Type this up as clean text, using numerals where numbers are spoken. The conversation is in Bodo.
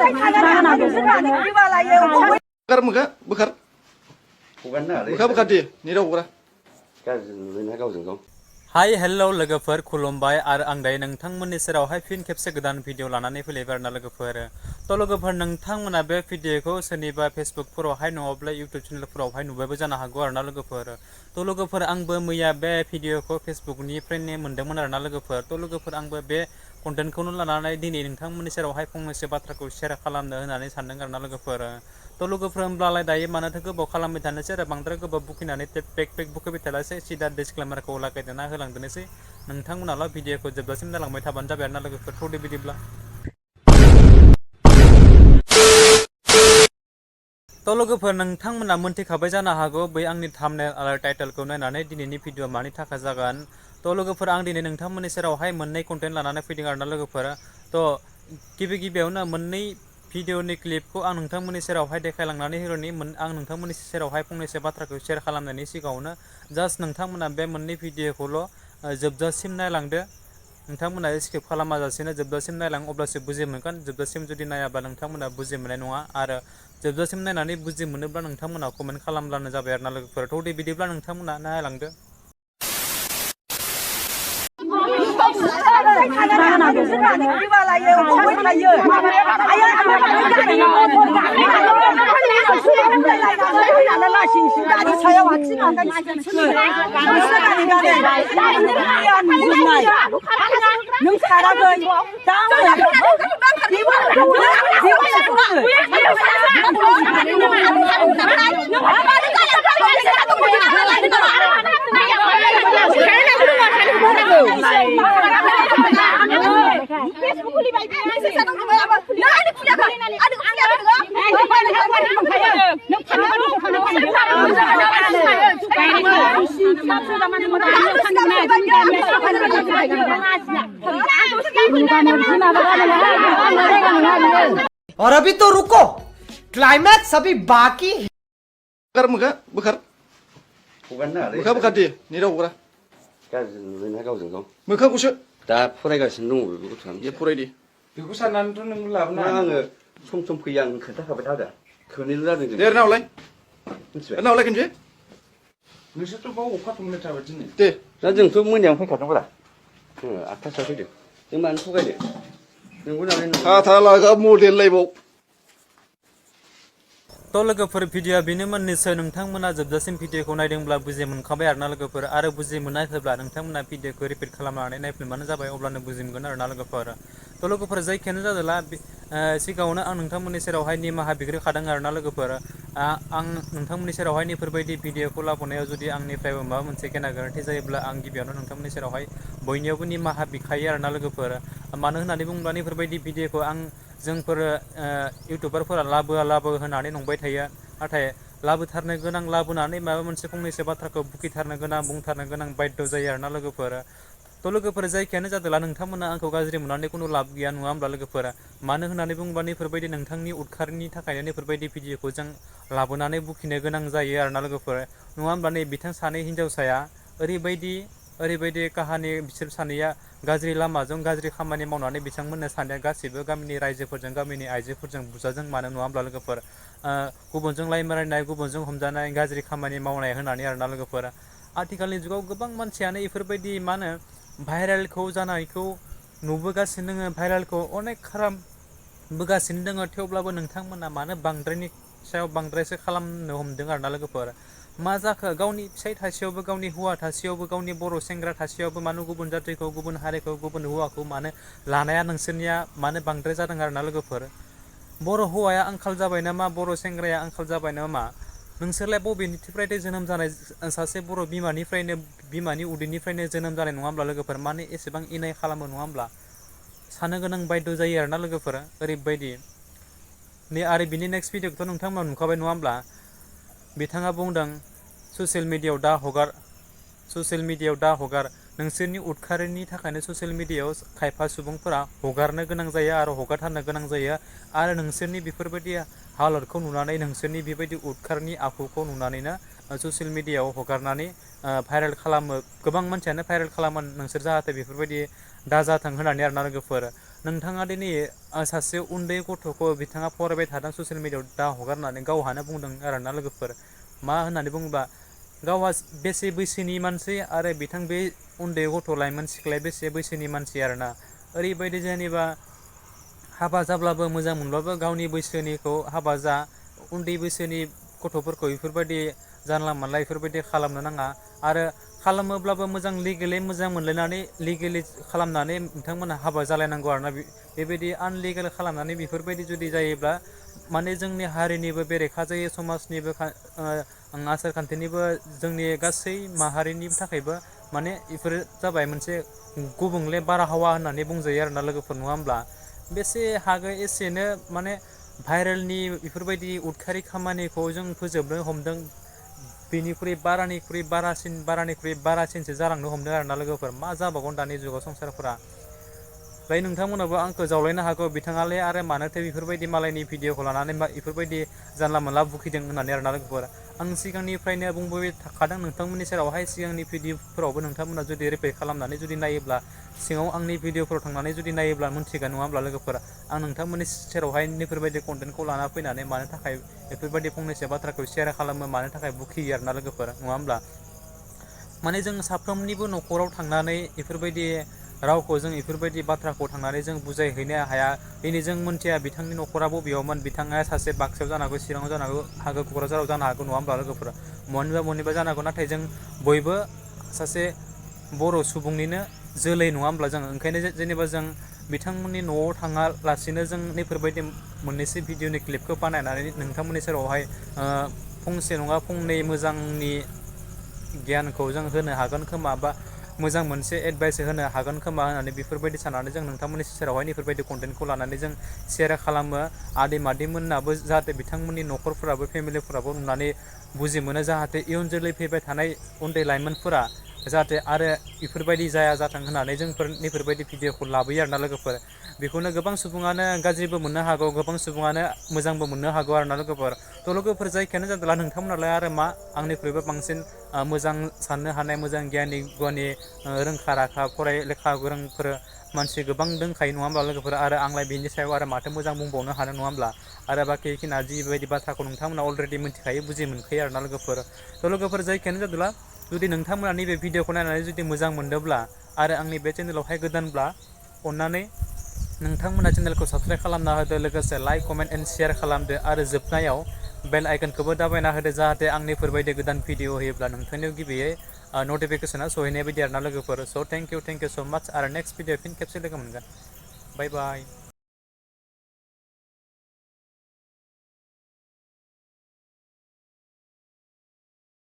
Bukan muka, bukan. Bukan di, ni dah bukan. Hi hello' लोगोफोर खुलुमबाय आरो आं दायो नोंथांमोननि सेरावहाय फिन खेबसे गोदान भिडिअ लानानै फैलायबाय आरोना लोगोफोर लोगोफोर नोंथांमोना बे भिडिअखौ सोरनिबा फेसबुकफोरावहाय नङाब्ला इउटुब चेनेलफोरावहाय नुबायबो जानो हागौ आरोना लोगोफोर आंबो मैया बे भिडिअखौ फेसबुकनिफ्रायनो मोन्दोंमोन आरोना लोगोफोर आंबो बे कन्टेन्टखौनो लानानै दिनै नोंथांमोननि सेरावहाय फंनैसो बाथ्राखौ शेयार खालामनो होननानै सानदों आरोना लोगोफोर होमब्लालाय दायो मानोथो गोबाव खालामबाय थानोसै आरो बांद्राय गोबाव बुखिनानै पेक बुखिबाय थालासै सिदा डिसक्लेमारखौ लागायदेरना होलांदोनोसै नोंथांमोनाल' भिडिअखौ जोबजासिम नायलांबाय थाबानो जाबाय आरोना लोगोफोर थौदे बिदिब्ला लोगोफोर नोंथांमोना मोनथिखाबाय जानो हागौ बै आंनि थाम्बनेल आरो टाइटेलखौ नायनानै दिनैनि भिडिअ मानि थाखाय जागोन लोगोफोर आं दिनै नोंथांमोननि सेरावहाय मोननै कन्टेन्ट लानानै फैदों आरोना लोगोफोर गिबियावनो मोननै भिडिअनि क्लिपखौ आं नोंथांमोननि सेरावहाय देखायलांनानै होग्रोनि आं नोंथांमोननि सेरावहाय फंनैसो बाथ्राखौ शेयार खालामनायनि सिगाङावनो जास्ट नोंथांमोना बे मोननै भिडिअखौल' जोबजासिम नायलांदो नोंथांमोना स्किप खालामाजासेनो जोबजासिम नायलां अब्लासो बुजि मोनगोन जोबजासिम जुदि नायाबा नोंथांमोना बुजि मोननाय नङा आरो जोबजासिम नायनानै बुजि मोनोब्ला नोंथांमोना कमेन्ट खालामब्लानो जाबाय आरोना लोगोफोर थौदे बिदिब्ला नोंथांमोना नायलांदो और अभी तो रुको क्लाइमैक्स अभी बाकी है bukan di, ni dah bukan. Muka kusut. दा फरायगासिनो दङ बे गथ'आ Ya फरायदि. बेखौ साननानैथ' नों लाबोनो आङो सम सम फैयो आं खोन्थाखाबाय था दा खोनैल' जादों जों Deh नावलाय मिथिबाय नावलाय खनसे नोंसोरथ' बाव अखा थमनो थाबाय दिनै Deh दा जोंथ' मोनायावनो फैखादोंब्रा जोङो 8थासोआव फैदों जों मानो थगायनो नोंबो नालाय नों kata laga model laybau लोगोफोर भिडिअआ बेनोमोन निसय नोंथांमोना जोबजासिम भिडिअखौ नायदोंब्ला बुजि मोनखाबाय आरोना लोगोफोर आरो बुजि मोनाखैब्ला नोंथांमोना भिडिअखौ रिपिट खालामनानै नायफिनबानो जाबाय अब्लानो बुजि मोनगोन आरोना लोगोफोर जायखियानो जादोला सिगाङावनो आं नोंथांमोननि सेरावहाय निमाहा बिग्रोखादों आरोना लोगोफोर आं नोंथांमोननि सेरावहाय बेफोरबायदि भिडिअखौ लाबोनायाव जुदि आंनिफ्रायबो माबा मोनसे गेना गोरोन्थि जायोब्ला आं गिबियावनो नोंथांमोननि सेरावहाय बयनियावबो निमाहा बिखायो आरोना लोगोफोर मानो होननानै बुङोब्ला बेफोरबायदि भिडिअखौ जोंफोर इउटुबारफोरा लाबो होननानै नंबाय थायो नाथाय लाबोथारनो गोनां लाबोनानै माबा मोनसे फंनैसो बाथ्राखौ बुखिथारनो गोनां बुंथारनो गोनां बाध्य जायो आरोना लोगोफोर जायखियानो जादोला नोंथांमोना आंखौ गाज्रि मोननानै खुनु लाब गैया नङा होमब्ला लोगोफोर मानो होननानै बुङोब्ला बेफोरबायदि नोंथांनि उदखारनि थाखायनो बेफोरबायदि भिडिअखौ जों लाबोनानै बुखिनो गोनां जायो आरोना लोगोफोर नङा होमब्ला नै बिथां सानै हिनजावसाया ओरैबायदि काहानि बिसोर सानैया गाज्रि लामाजों गाज्रि खामानि मावनानै बिथांमोननो सानैया गासिबो गामिनि रायजोफोरजों गामिनि आइजोफोरजों बुजाजों मानो नङा होमब्ला लोगोफोर गुबुनजों लाइमारायनाय गुबुनजों हमजानाय गाज्रि खामानि मावनाय होननानै आरोना लोगोफोर आथिखालनि जुगाव गोबां मानसियानो बेफोरबायदि मा होनो भाइरेलखौ जानायखौ नुबोगासिनो दङ भाइरेलखौ अनेक खालामबोगासिनो दङ थेवब्लाबो नोंथांमोना मानो बांद्रायनि सायाव बांद्रायसो खालामनो हमदों आरोना लोगोफोर मा जाखो गावनि फिसाय थासेयावबो गावनि हौवा थासेयावबो गावनि बर' सेंग्रा थासेयावबो मानो गुबुन जाथिखौ गुबुन हारिखौ गुबुन हौवाखौ मानो लानाया नोंसोरनिया मानो बांद्राय जादों आरोना लोगोफोर बर' हौवाया आंखाल जाबाय नामा बर' सेंग्राया आंखाल जाबाय नामा नोंसोरलाय बबेनिफ्राय जोनोम जानाय सासे बर' बिमानि उदैनिफ्रायनो जोनोम जानाय नङा होमब्ला लोगोफोर मानो एसेबां इनाय खालामो नङा होमब्ला साननो गोनां बाध्य जायो आरोना लोगोफोर ओरैबायदि नै आरो बिनि नेक्स्ट भिडिअखौथ' नोंथांमोना नुखाबाय नङा होमब्ला बिथाङा बुंदों ससियेल मिडियायाव दा हगार नोंसोरनि उदखारिनि थाखायनो ससियेल मिडियायाव खायफा सुबुंफोरा हगारनो गोनां जायो आरो हगारथारनो गोनां जायो आरो नोंसोरनि बेफोरबायदि हालोदखौ नुनानै नोंसोरनि बेबायदि उदखारनि आखुखौ नुनानैनो ससियेल मिडियायाव हगारनानै भाइरेल खालामो गोबां मानसियानो भाइरेल खालामो नोंसोर जाहाथे बेफोरबायदि दाजाथों होननानै आरोना लोगोफोर नोंथाङा दिनै सासे उन्दै गथ'खौ बिथाङा फरायबाय थादों ससियेल मिडियायाव दा हगारनानै गावहानो बुंदों आरोना लोगोफोर मा होननानै बुङोबा गावहा बेसे बैसोनि मानसि आरो बिथां बे उन्दै गथ' लाइमोन सिख्लाया बेसे बैसोनि मानसि आरोना ओरैबायदि जेनेबा हाबा जाब्लाबो मोजां मोनब्लाबो गावनि बैसोनिखौ हाबा जा उन्दै बैसोनि गथ'फोरखौ बेफोरबायदि जानला मानला बेफोरबायदि खालामनो नाङा आरो खालामोब्लाबो मोजां लिगेलै मोजां मोनलायनानै लिगेलि खालामनानै नोंथांमोनहा हाबा जालायनांगौ आरोना बेबायदि आनलिगेल खालामनानै बेफोरबायदि जुदि जायोब्ला माने जोंनि हारिनिबो बेरेखा जायो समाजनिबो आसार खान्थिनिबो जोंनि गासै माहारिनि थाखायबो माने बेफोरो जाबाय मोनसे गुबुंले बारहावा होननानै बुंजायो आरोना लोगोफोर नङा होमब्ला बेसे हागो एसेनो माने भाइरेलनि बेफोरबायदि उदखारि खामानिखौ जों फोजोबनो हमदों बेनिख्रुइ बारानिख्रुइ बारासिनसो जालांनो हमदों आरोना लोगोफोर मा जाबावगोन दानि जुगाव संसारफोरा ओमफ्राय नोंथांमोनाबो आंखौ जावलायनो हागौ बिथाङालाय आरो मानोथो बेफोरबायदि मालायनि भिडिअखौ लानानै बेफोरबायदि जानला मोनला बुखिदों होननानै आरोना लोगोफोर आं सिगांनिफ्रायनो बुंबोबाय थाखादों नोंथांमोननि सेरावहाय सिगांनि भिडिअफोरावबो नोंथांमोना जुदि रिप्लाइ खालामनानै जुदि नायोब्ला सिङाव आंनि भिडिअफोराव थांनानै जुदि नायोब्ला मोनथिगोन नङा होमब्ला लोगोफोर आं नोंथांमोननि सेरावहाय बेफोरबायदि कन्टेन्टखौ लाना फैनानै मानो थाखाय बेफोरबायदि फंनैसो बाथ्राखौ सेयार खालामो मानो थाखाय बुखियो आरोना लोगोफोर नङा होमब्ला माने जों साफ्रोमनिबो न'खराव थांनानै बेफोरबायदि रावखौ जों बेफोरबायदि बाथ्राखौ थांनानै जों बुजायहैनो हाया दिनै जों मोनथिया बिथांनि न'खरा बबेयावमोन बिथाङा सासे बाक्सायाव जानो हागौ चिराङाव जानो हागौ क'क्राझाराव जानो हागौ नङा होमब्ला लोगोफोरा बनिबा जानो हागौ नाथाय जों बयबो सासे बर' सुबुंनिनो जोलै नङा होमब्ला जों ओंखायनो जेनेबा जों बिथांमोननि न'आव थाङालासिनो जों बेफोरबायदि मोननैसो भिडिअनि क्लिपखौ बानायनानै नोंथांमोननि सेरावहाय फंसे नङा फंनै मोजांनि गियानखौ जों होनो हागोन खोमा बा मोजां मोनसे एडभाइस होनो हागोन खोमा होननानै बेफोरबायदि साननानै जों नोंथांमोननि सेरावहाय बेफोरबायदि कन्टेन्टखौ लानानै जों सेयार खालामो आदै मादैमोनाबो जाहाथे बिथांमोननि न'खरफोराबो फेमिलिफोराबो नुनानै बुजि मोनो जाहाथे इयुन जोलै फैबाय थानाय उन्दै लाइमोनफोरा जाहाथे आरो बेफोरबायदि जाया जाथों होननानै जोंफोर बेफोरबायदि भिडिअखौ लाबोयो आरोना लोगोफोर बेखौनो गोबां सुबुङानो गाज्रिबो मोननो हागौ गोबां सुबुङानो मोजांबो मोननो हागौ आरोना लोगोफोर थ' लोगोफोर जायखियानो जादोंला नोंथांमोनालाय आरो मा आंनिख्रुइबो बांसिन मोजां साननो हानाय मोजां गियानि गुवानि रोंखा राखा फराय लेखा गोरोंफोर मानसि गोबां दंखायो नङा होमब्ला लोगोफोर आरो आंलाय बिनि सायाव आरो माथो मोजां बुंबावनो हानो नङा होमब्ला आरो बाखिखिना जिबायदि बाथ्राखौ नोंथांमोना अलरेडि मिथिखायो बुजि मोनखायो आरोना लोगोफोर थ' लोगोफोर जायखियानो जादोंला जुदि नोंथांमोना नैबे भिडिअखौ नायनानै जुदि मोजां मोनदोंब्ला आरो आंनि बे चेनेलावहाय गोदानब्ला अन्नानै नोंथांमोना चेनेलखौ साबस्क्राइब खालामना होदो लोगोसे लाइक कमेन्ट एन्ड शेयार खालामदो आरो जोबनायाव बेल आइकनखौबो दाबायना होदो जाहाथे आंनिफोरबायदि गोदान भिडिअ होयोब्ला नोंथांनियाव गिबियै नटिफिकेसना सहैनाय बायदि आरोना लोगोफोर स' थेंक इउ स' माच आरो नेक्स्ट भिडिअ फिन खेबसे लोगो मोनगोन बाय बाय